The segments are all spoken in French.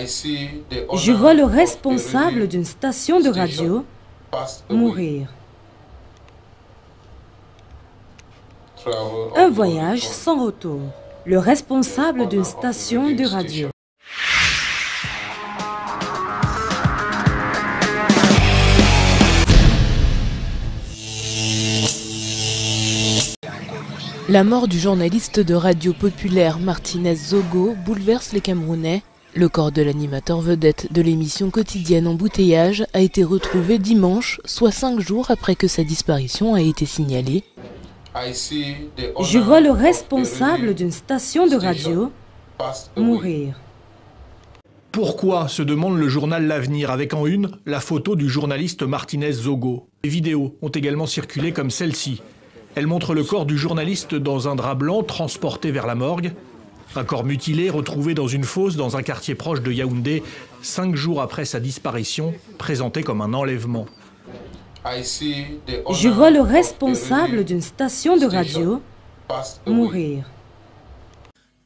Je vois le responsable d'une station de radio mourir. Un voyage sans retour. Le responsable d'une station de radio. La mort du journaliste de radio populaire Martinez Zogo bouleverse les Camerounais. Le corps de l'animateur vedette de l'émission quotidienne Embouteillage a été retrouvé dimanche, soit 5 jours après que sa disparition a été signalée. Je vois le responsable d'une station de radio mourir. Pourquoi, se demande le journal L'Avenir avec en une la photo du journaliste Martinez Zogo. Les vidéos ont également circulé comme celle-ci. Elle montre le corps du journaliste dans un drap blanc transporté vers la morgue. Un corps mutilé retrouvé dans une fosse dans un quartier proche de Yaoundé, 5 jours après sa disparition, présenté comme un enlèvement. Je vois le responsable d'une station de radio mourir.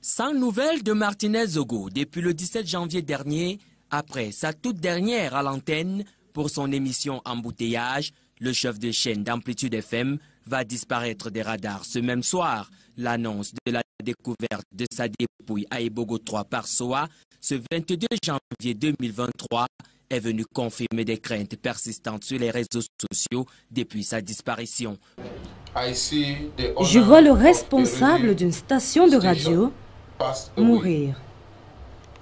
Sans nouvelles de Martinez Zogo depuis le 17 janvier dernier, après sa toute dernière à l'antenne pour son émission Embouteillage, le chef de chaîne d'Amplitude FM va disparaître des radars ce même soir. L'annonce de la découverte de sa dépouille à Ebogo 3 par SOA ce 22 janvier 2023 est venue confirmer des craintes persistantes sur les réseaux sociaux depuis sa disparition. Je vois le responsable d'une station de radio mourir.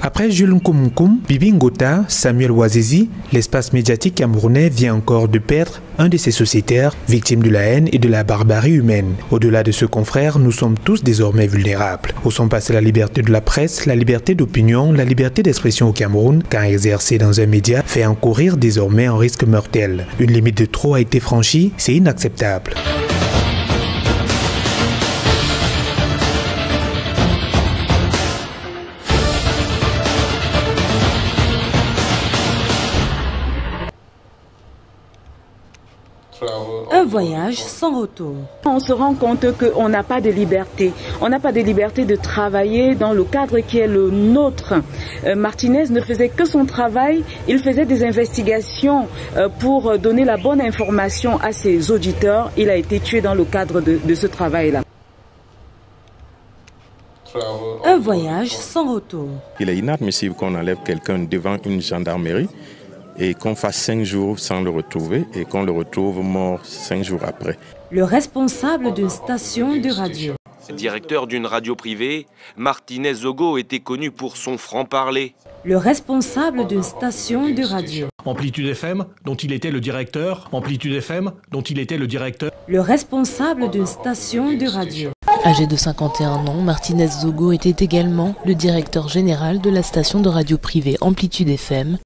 Après Jules Nkoumoukoum, Bibi Ngota, Samuel Ouazizi, l'espace médiatique camerounais vient encore de perdre un de ses sociétaires, victime de la haine et de la barbarie humaine. Au-delà de ce confrère, nous sommes tous désormais vulnérables. Où sont passées la liberté de la presse, la liberté d'opinion, la liberté d'expression au Cameroun, car exercer dans un média fait encourir désormais un risque mortel. Une limite de trop a été franchie, c'est inacceptable. Un voyage sans retour. On se rend compte qu'on n'a pas de liberté. On n'a pas de liberté de travailler dans le cadre qui est le nôtre. Martinez ne faisait que son travail. Il faisait des investigations pour donner la bonne information à ses auditeurs. Il a été tué dans le cadre de ce travail-là. Un voyage sans retour. Il est inadmissible qu'on enlève quelqu'un devant une gendarmerie et qu'on fasse 5 jours sans le retrouver et qu'on le retrouve mort 5 jours après. Le responsable d'une station de radio. Directeur d'une radio privée, Martinez Zogo était connu pour son franc-parler. Le responsable d'une station de radio. Amplitude FM, dont il était le directeur. Amplitude FM, dont il était le directeur. Le responsable d'une station de radio. Âgé de 51 ans, Martinez Zogo était également le directeur général de la station de radio privée Amplitude FM.